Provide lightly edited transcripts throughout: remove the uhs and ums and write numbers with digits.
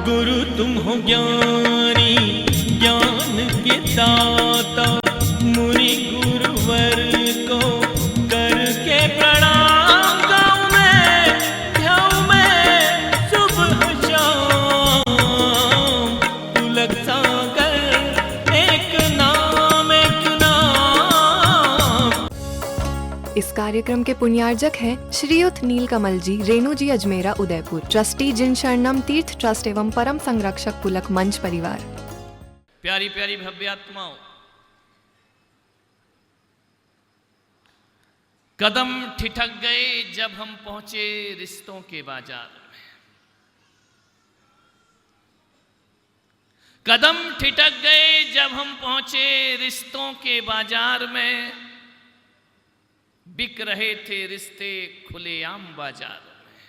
गुरु तुम हो ज्ञानी ज्ञान के दाता, मुनि गुरुवर को करके प्रणाम गाऊं मैं सुबह शाम। पुलक सागर एक नाम एक नाम। इस कार्यक्रम के पुण्यार्जक हैं श्रीयुत नीलकमल जी, रेणु जी अजमेरा उदयपुर, ट्रस्टी जिन शरणम तीर्थ ट्रस्ट एवं परम संरक्षक पुलक मंच परिवार। प्यारी प्यारी भव्यात्माओं, कदम ठिठक गए जब हम पहुंचे रिश्तों के बाजार में। कदम ठिठक गए जब हम पहुंचे रिश्तों के बाजार में। बिक रहे थे रिश्ते खुलेआम बाजार में।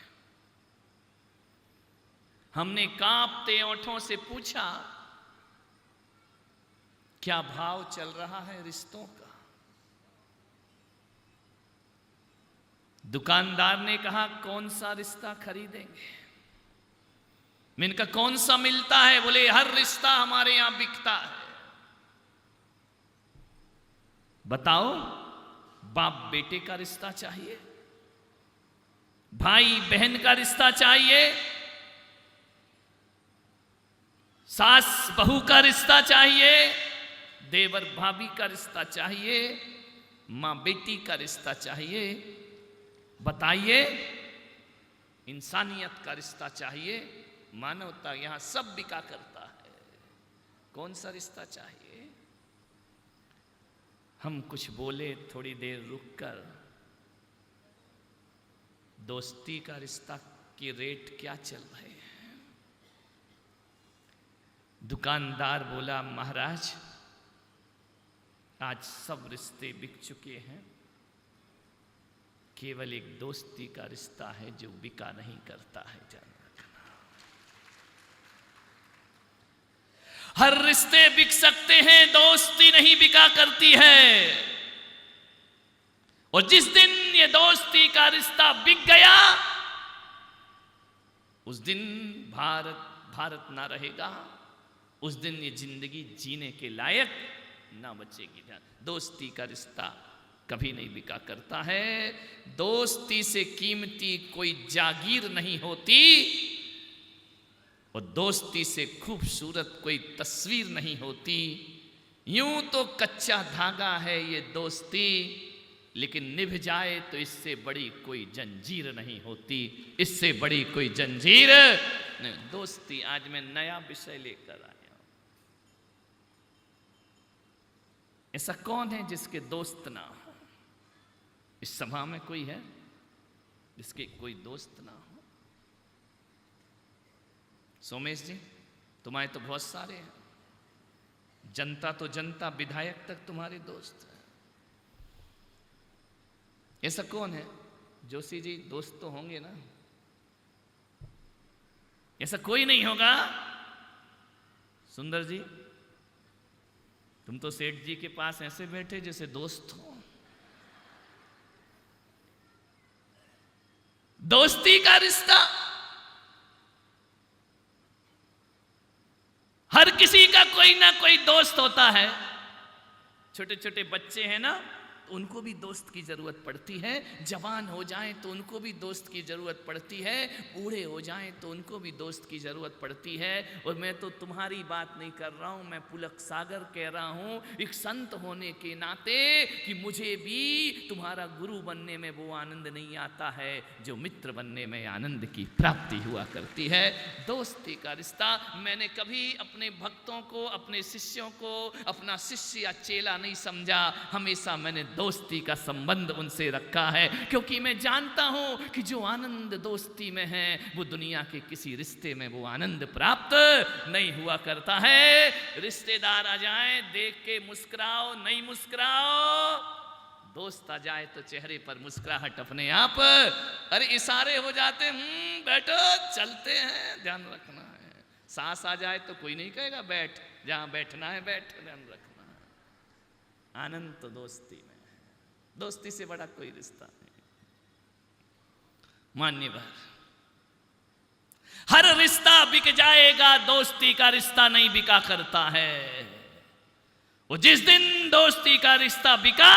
हमने कांपते ओंठों से पूछा, क्या भाव चल रहा है रिश्तों का? दुकानदार ने कहा, कौन सा रिश्ता खरीदेंगे? मैंने कहा, कौन सा मिलता है? बोले, हर रिश्ता हमारे यहां बिकता है। बताओ, बाप बेटे का रिश्ता चाहिए, भाई बहन का रिश्ता चाहिए, सास बहू का रिश्ता चाहिए, देवर भाभी का रिश्ता चाहिए, मां बेटी का रिश्ता चाहिए। बताइए, इंसानियत का रिश्ता चाहिए, मानवता, यहां सब बिका करता है। कौन सा रिश्ता चाहिए? हम कुछ बोले थोड़ी देर रुककर, दोस्ती का रिश्ता की रेट क्या चल रहे हैं? दुकानदार बोला, महाराज आज सब रिश्ते बिक चुके हैं, केवल एक दोस्ती का रिश्ता है जो बिका नहीं करता है। जान रखना, हर रिश्ते बिक सकते हैं, दोस्ती नहीं बिका करती है। और जिस दिन ये दोस्ती का रिश्ता बिक गया, उस दिन भारत ना रहेगा, उस दिन ये जिंदगी जीने के लायक ना बचेगी। दोस्ती का रिश्ता कभी नहीं बिका करता है। दोस्ती से कीमती कोई जागीर नहीं होती, और दोस्ती से खूबसूरत कोई तस्वीर नहीं होती। यूं तो कच्चा धागा है ये दोस्ती, लेकिन निभ जाए तो इससे बड़ी कोई जंजीर नहीं होती, इससे बड़ी कोई जंजीर नहीं। दोस्ती, आज मैं नया विषय लेकर आया हूं। ऐसा कौन है जिसके दोस्त ना हो? इस सभा में कोई है जिसके कोई दोस्त ना हो? सोमेश जी, तुम्हारे तो बहुत सारे हैं। जनता तो जनता, विधायक तक तुम्हारे दोस्त हैं। ऐसा कौन है? जोशी जी, दोस्त तो होंगे ना? ऐसा कोई नहीं होगा? सुंदर जी, तुम तो सेठ जी के पास ऐसे बैठे जैसे दोस्त हो। दोस्ती का रिश्ता हर किसी का कोई ना कोई दोस्त होता है। छोटे छोटे बच्चे हैं ना, उनको भी दोस्त की जरूरत पड़ती है। जवान हो जाएं तो उनको भी दोस्त की जरूरत पड़ती है। बूढ़े हो जाएं तो उनको भी दोस्त की जरूरत पड़ती है। और मैं तो तुम्हारी बात नहीं कर रहा हूं, मैं पुलक सागर कह रहा हूं, एक संत होने के नाते, कि मुझे भी तुम्हारा गुरु बनने में वो आनंद नहीं आता है जो मित्र बनने में आनंद की प्राप्ति हुआ करती है। दोस्ती का रिश्ता, मैंने कभी अपने भक्तों को, अपने शिष्यों को अपना शिष्य या चेला नहीं समझा। हमेशा मैंने दोस्ती का संबंध उनसे रखा है, क्योंकि मैं जानता हूं कि जो आनंद दोस्ती में है वो दुनिया के किसी रिश्ते में वो आनंद प्राप्त नहीं हुआ करता है। रिश्तेदार आ जाए, देख के मुस्कुराओ, नहीं मुस्कुराओ। दोस्त आ जाए तो चेहरे पर मुस्कुराहट अपने आप, अरे इशारे हो जाते, बैठो, चलते हैं, ध्यान रखना है। सास आ जाए तो कोई नहीं कहेगा बैठ, जहां बैठना है बैठ, ध्यान रखना है। आनंद तो दोस्ती में, दोस्ती से बड़ा कोई रिश्ता नहीं। मान्यवर, हर रिश्ता बिक जाएगा, दोस्ती का रिश्ता नहीं बिका करता है। वो जिस दिन दोस्ती का रिश्ता बिका,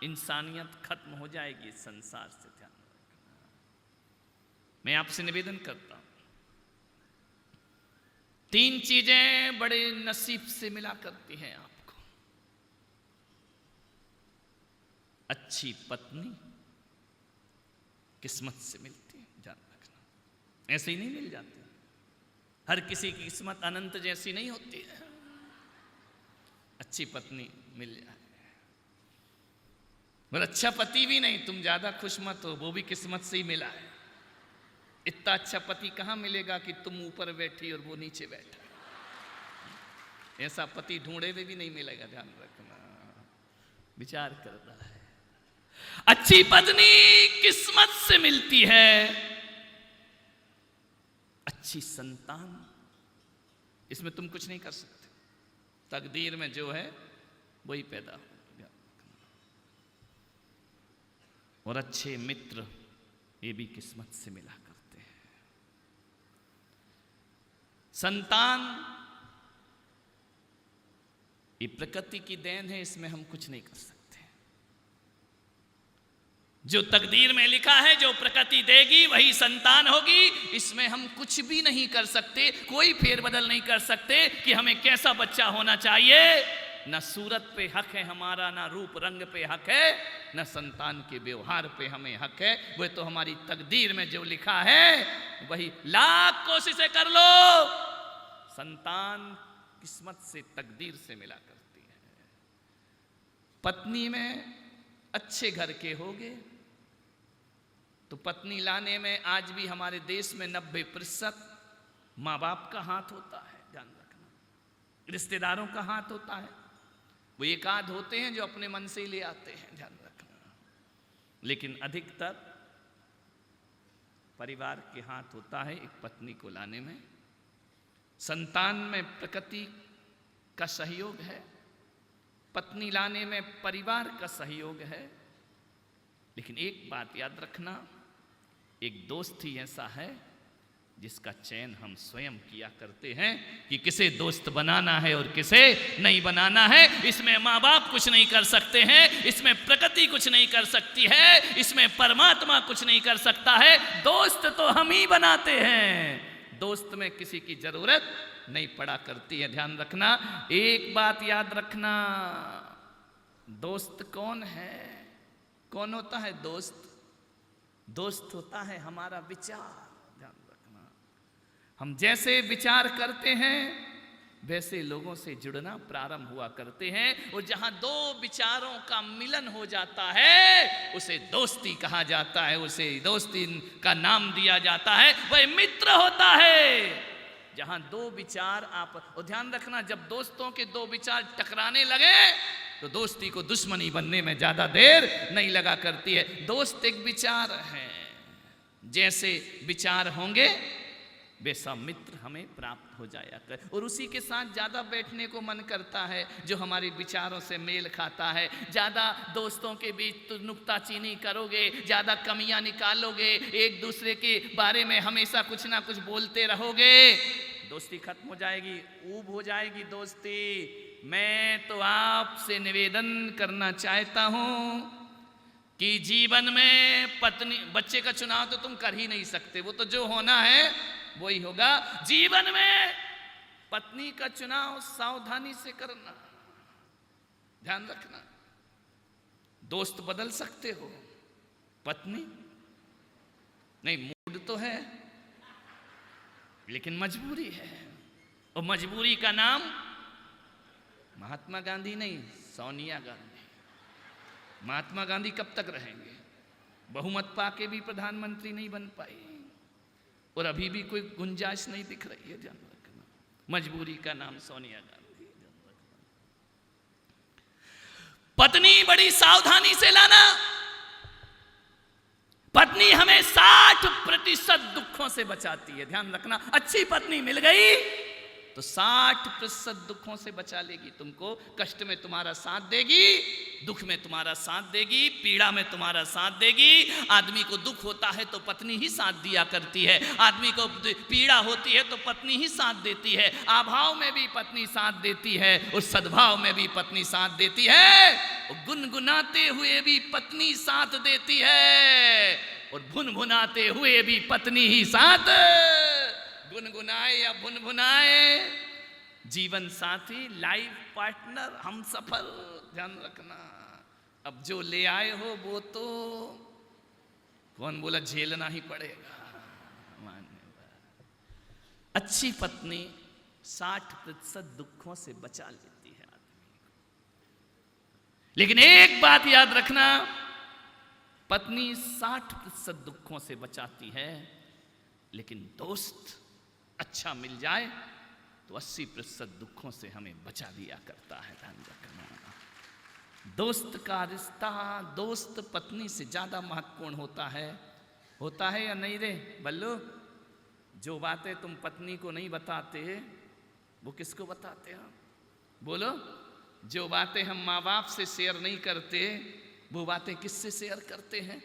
इंसानियत खत्म हो जाएगी इस संसार से। ध्यान रखना। मैं आपसे निवेदन करता हूं, 3 चीजें बड़े नसीब से मिला करती हैं आपको। अच्छी पत्नी किस्मत से मिलती है, ध्यान रखना। ऐसे ही नहीं मिल जाती। हर किसी की किस्मत अनंत जैसी नहीं होती है। अच्छी पत्नी मिल जाए, और अच्छा पति भी नहीं, तुम ज्यादा खुश मत हो, वो भी किस्मत से ही मिला है। इतना अच्छा पति कहां मिलेगा कि तुम ऊपर बैठी और वो नीचे बैठा। ऐसा पति ढूंढे हुए भी नहीं मिलेगा, ध्यान रखना। विचार करना है। अच्छी पत्नी किस्मत से मिलती है। अच्छी संतान, इसमें तुम कुछ नहीं कर सकते। तकदीर में जो है वही पैदा हो। और अच्छे मित्र, ये भी किस्मत से मिला करते हैं। संतान ये प्रकृति की देन है, इसमें हम कुछ नहीं कर सकते। जो तकदीर में लिखा है, जो प्रकृति देगी वही संतान होगी, इसमें हम कुछ भी नहीं कर सकते। कोई फेरबदल नहीं कर सकते कि हमें कैसा बच्चा होना चाहिए। न सूरत पे हक है हमारा, न रूप रंग पे हक है, न संतान के व्यवहार पे हमें हक है। वह तो हमारी तकदीर में जो लिखा है वही। लाख कोशिशें कर लो, संतान किस्मत से, तकदीर से मिला करती है। पत्नी में अच्छे घर के होगे तो पत्नी लाने में आज भी हमारे देश में 90% माँ बाप का हाथ होता है, ध्यान रखना। रिश्तेदारों का हाथ होता है। वो एक आध होते हैं जो अपने मन से ही ले आते हैं, ध्यान रखना। लेकिन अधिकतर परिवार के हाथ होता है एक पत्नी को लाने में। संतान में प्रकृति का सहयोग है, पत्नी लाने में परिवार का सहयोग है। लेकिन एक बात याद रखना, एक दोस्त ही ऐसा है जिसका चयन हम स्वयं किया करते हैं कि किसे दोस्त बनाना है और किसे नहीं बनाना है। इसमें माँ बाप कुछ नहीं कर सकते हैं, इसमें प्रकृति कुछ नहीं कर सकती है, इसमें परमात्मा कुछ नहीं कर सकता है। दोस्त तो हम ही बनाते हैं। दोस्त में किसी की जरूरत नहीं पड़ा करती है, ध्यान रखना। एक बात याद रखना, दोस्त कौन है? कौन होता है दोस्त? दोस्त होता है हमारा विचार, ध्यान रखना। हम जैसे विचार करते हैं वैसे लोगों से जुड़ना प्रारंभ हुआ करते हैं। और जहां 2 विचारों का मिलन हो जाता है उसे दोस्ती कहा जाता है, उसे दोस्ती का नाम दिया जाता है, वह मित्र होता है। जहां 2 विचार आप, और ध्यान रखना, जब दोस्तों के 2 विचार टकराने लगे तो दोस्ती को दुश्मनी बनने में ज्यादा देर नहीं लगा करती है। दोस्त एक विचार है, जैसे विचार होंगे वैसा मित्र हमें प्राप्त हो जाया कर। और उसी के साथ ज्यादा बैठने को मन करता है जो हमारे विचारों से मेल खाता है। ज्यादा दोस्तों के बीच तो नुक्ताचीनी करोगे, ज्यादा कमियां निकालोगे, एक दूसरे के बारे में हमेशा कुछ ना कुछ बोलते रहोगे, दोस्ती खत्म हो जाएगी, ऊब हो जाएगी दोस्ती। मैं तो आपसे निवेदन करना चाहता हूं कि जीवन में पत्नी बच्चे का चुनाव तो तुम कर ही नहीं सकते, वो तो जो होना है वही होगा। जीवन में पत्नी का चुनाव सावधानी से करना, ध्यान रखना। दोस्त बदल सकते हो, पत्नी नहीं। मूड तो है लेकिन मजबूरी है, और मजबूरी का नाम महात्मा गांधी नहीं, सोनिया गांधी। महात्मा गांधी कब तक रहेंगे? बहुमत पाके भी प्रधानमंत्री नहीं बन पाई, और अभी भी कोई गुंजाइश नहीं दिख रही है, ध्यान रखना। मजबूरी का नाम सोनिया गांधी। पत्नी बड़ी सावधानी से लाना। पत्नी हमें 60% दुखों से बचाती है, ध्यान रखना। अच्छी पत्नी मिल गई तो 60% दुखों से बचा लेगी तुमको। कष्ट में तुम्हारा साथ देगी, दुख में तुम्हारा साथ देगी, पीड़ा में तुम्हारा साथ देगी। आदमी को दुख होता है तो पत्नी ही साथ दिया करती है, आदमी को पीड़ा होती है तो पत्नी ही साथ देती है। अभाव में भी पत्नी साथ देती है और सद्भाव में भी पत्नी साथ देती है। गुनगुनाते हुए भी पत्नी साथ देती है और भुनभुनाते हुए भी पत्नी ही साथ। गुनगुनाए या भुनभुनाए, जीवन साथी, लाइफ पार्टनर, हम सफर, ध्यान रखना। अब जो ले आए हो वो तो कौन बोला झेलना ही पड़ेगा। अच्छी पत्नी 60% दुखों से बचा लेती है आदमी को। लेकिन एक बात याद रखना, पत्नी 60% दुखों से बचाती है, लेकिन दोस्त अच्छा मिल जाए तो 80% दुखों से हमें बचा दिया करता है। ध्यान रखना, दोस्त का रिश्ता दोस्त पत्नी से ज्यादा महत्वपूर्ण होता है या नहीं रे बल्लू? जो बातें तुम पत्नी को नहीं बताते वो किसको बताते हो? बोलो। जो बातें हम माँ बाप से शेयर नहीं करते वो बातें किससे शेयर करते हैं?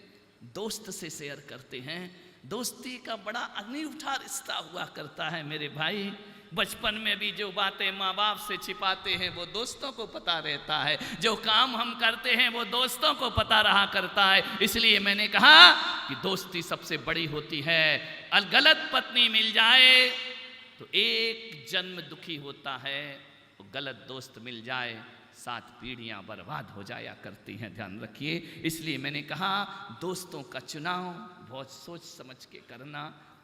दोस्त से शेयर करते हैं। दोस्ती का बड़ा अनूठा रिश्ता हुआ करता है मेरे भाई। बचपन में भी जो बातें माँ बाप से छिपाते हैं वो दोस्तों को पता रहता है, जो काम हम करते हैं वो दोस्तों को पता रहा करता है। इसलिए मैंने कहा कि दोस्ती सबसे बड़ी होती है। गलत पत्नी मिल जाए तो एक जन्म दुखी होता है, तो गलत दोस्त मिल जाए 7 पीढ़ियां बर्बाद हो जाया करती हैं। ध्यान रखिए। इसलिए मैंने कहा दोस्तों का चुनाव बहुत सोच समझ के करना।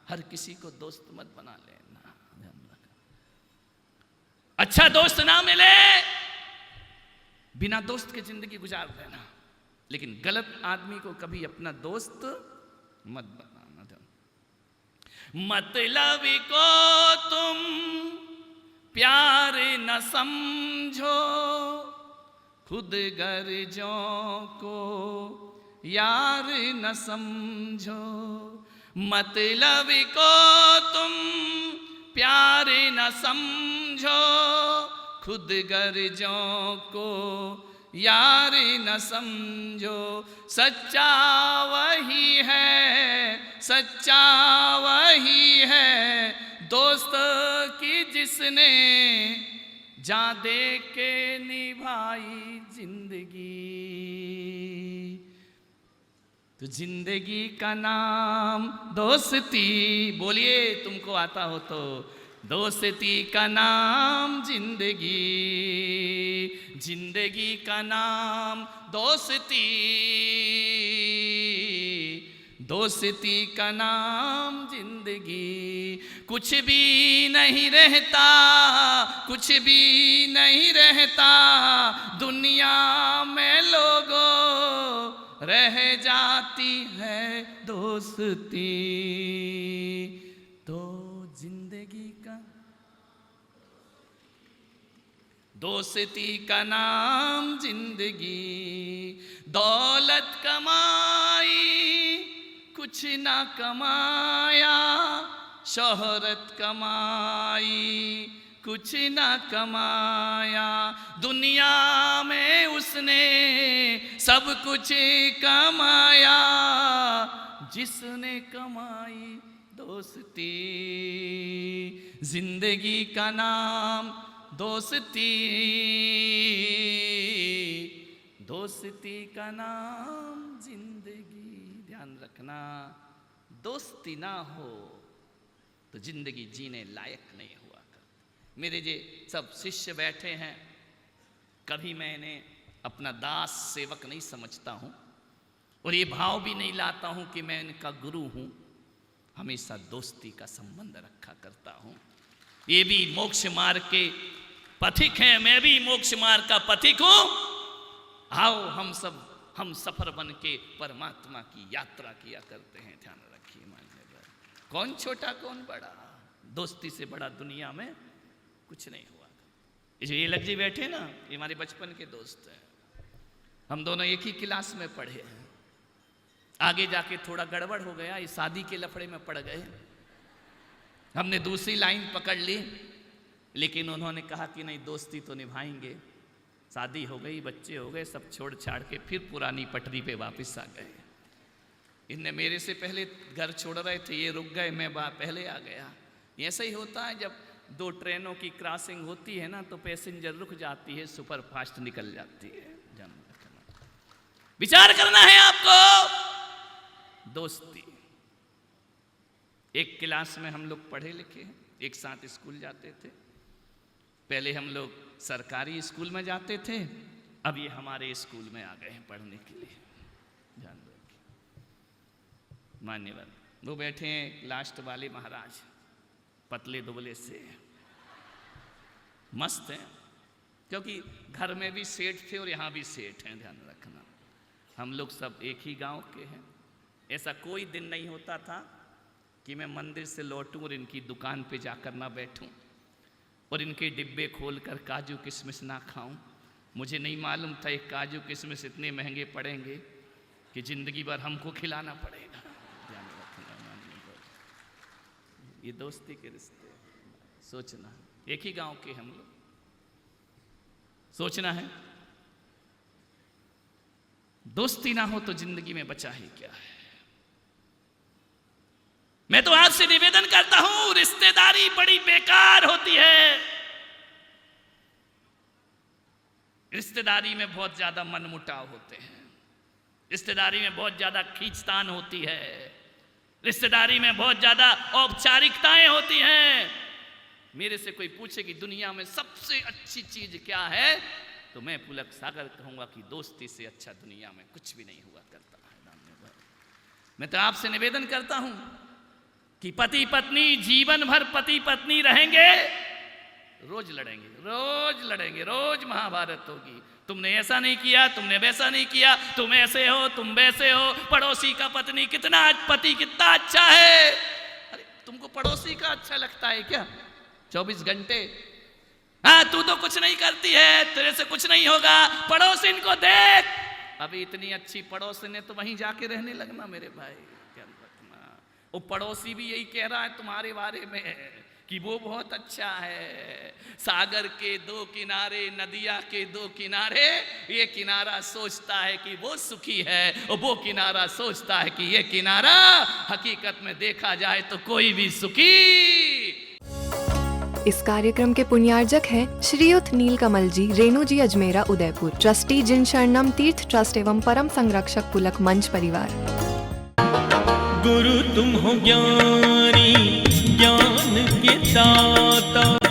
हर किसी को दोस्त मत बना लेना। ध्यान रखना, अच्छा दोस्त ना मिले बिना दोस्त के जिंदगी गुजार देना, लेकिन गलत आदमी को कभी अपना दोस्त मत बनाना। मतलब को तुम प्यार न समझो, खुद गर्जों को यार न समझो। मतलब को तुम प्यार न समझो, खुद गर्जों को यार न समझो। सच्चा वही है, सच्चा वही है दोस्त की जिसने जान दे के निभाई जिंदगी। तो जिंदगी का नाम दोस्ती, बोलिए तुमको आता हो तो। दोस्ती का नाम जिंदगी, जिंदगी का नाम दोस्ती, दोस्ती का नाम जिंदगी। कुछ भी नहीं रहता, कुछ भी नहीं रहता दुनिया में लोगों, रह जाती है दोस्ती। तो जिंदगी का दोस्ती का नाम जिंदगी। दौलत कमाई कुछ ना कमाया, शोहरत कमाई कुछ ना कमाया। दुनिया में उसने सब कुछ कमाया, जिसने कमाई दोस्ती। जिंदगी का नाम दोस्ती, दोस्ती का नाम जिंदगी। ध्यान रखना, दोस्ती ना हो तो जिंदगी जीने लायक नहीं हुआ कर। मेरे जे सब शिष्य बैठे हैं, कभी मैंने अपना दास सेवक नहीं समझता हूँ और ये भाव भी नहीं लाता हूँ कि मैं इनका गुरु हूँ। हमेशा दोस्ती का संबंध रखा करता हूँ। ये भी मोक्ष मार्ग के पथिक हैं, मैं भी मोक्ष मार्ग का पथिक हूँ। आओ हम सफर बन के परमात्मा की यात्रा किया करते हैं। ध्यान रखिए मान्यवर, कौन छोटा कौन बड़ा, दोस्ती से बड़ा दुनिया में कुछ नहीं हुआ। ये लग जी बैठे ना, ये हमारे बचपन के दोस्त हैं। हम दोनों एक ही क्लास में पढ़े हैं। आगे जाके थोड़ा गड़बड़ हो गया, ये शादी के लफड़े में पड़ गए। हमने दूसरी लाइन पकड़ ली, लेकिन उन्होंने कहा कि नहीं, दोस्ती तो निभाएंगे। शादी हो गई, बच्चे हो गए, सब छोड़ छाड़ के फिर पुरानी पटरी पे वापस आ गए। इनने मेरे से पहले घर छोड़ रहे थे, ये रुक गए, मैं पहले आ गया। ऐसा ही होता है, जब दो ट्रेनों की क्रॉसिंग होती है ना, तो पैसेंजर रुक जाती है, सुपर फास्ट निकल जाती है। विचार करना है आपको। दोस्ती, एक क्लास में हम लोग पढ़े लिखे हैं, एक साथ स्कूल जाते थे। पहले हम लोग सरकारी स्कूल में जाते थे, अब ये हमारे स्कूल में आ गए हैं पढ़ने के लिए। जान लो, मान्यवर वो बैठे हैं लास्ट वाले महाराज, पतले दुबले से, मस्त हैं, क्योंकि घर में भी सेठ थे और यहाँ भी सेठ हैं। ध्यान रखना, हम लोग सब एक ही गांव के हैं। ऐसा कोई दिन नहीं होता था कि मैं मंदिर से लौटूं और इनकी दुकान पे जाकर ना बैठूं और इनके डिब्बे खोलकर काजू किशमिश ना खाऊं। मुझे नहीं मालूम था ये काजू किशमिश इतने महंगे पड़ेंगे कि जिंदगी भर हमको खिलाना पड़ेगा। ध्यान रखना, ये दोस्ती के रिश्ते, सोचना, एक ही गांव के हम लोग, सोचना है। दोस्ती ना हो तो जिंदगी में बचा ही क्या है। मैं तो आपसे निवेदन करता हूं, रिश्तेदारी बड़ी बेकार होती है। रिश्तेदारी में बहुत ज्यादा मनमुटाव होते हैं, रिश्तेदारी में बहुत ज्यादा खींचतान होती है, रिश्तेदारी में बहुत ज्यादा औपचारिकताएं होती हैं। मेरे से कोई पूछे कि दुनिया में सबसे अच्छी चीज क्या है, तो मैं पुलक सागर कहूंगा कि दोस्ती से अच्छा दुनिया में कुछ भी नहीं हुआ करता है। मैं तो आपसे निवेदन करता हूं कि पति पत्नी जीवन भर पति पत्नी रहेंगे, रोज लड़ेंगे, रोज लड़ेंगे, रोज महाभारत होगी। तुमने ऐसा नहीं किया, तुमने वैसा नहीं किया, तुम ऐसे हो, तुम वैसे हो, पड़ोसी का पत्नी कितना, पति कितना अच्छा है। अरे तुमको पड़ोसी का अच्छा लगता है क्या 24 घंटे? हाँ, तू तो कुछ नहीं करती है, तेरे से कुछ नहीं होगा, पड़ोसिन को देख। अभी इतनी अच्छी पड़ोसिन है तो वहीं जाके रहने लगना मेरे भाई। क्या रखना, वो पड़ोसी भी यही कह रहा है तुम्हारे बारे में कि वो बहुत अच्छा है। सागर के दो किनारे, नदिया के दो किनारे, ये किनारा सोचता है कि वो सुखी है और वो किनारा सोचता है कि ये किनारा, हकीकत में देखा जाए तो कोई भी सुखी। इस कार्यक्रम के पुण्यार्जक हैं श्रीयुत नीलकमल जी, रेणु जी अजमेरा, उदयपुर, ट्रस्टी जिन शरणम तीर्थ ट्रस्ट एवं परम संरक्षक पुलक मंच परिवार। गुरु तुम हो ज्ञानी, ज्ञान के दाता।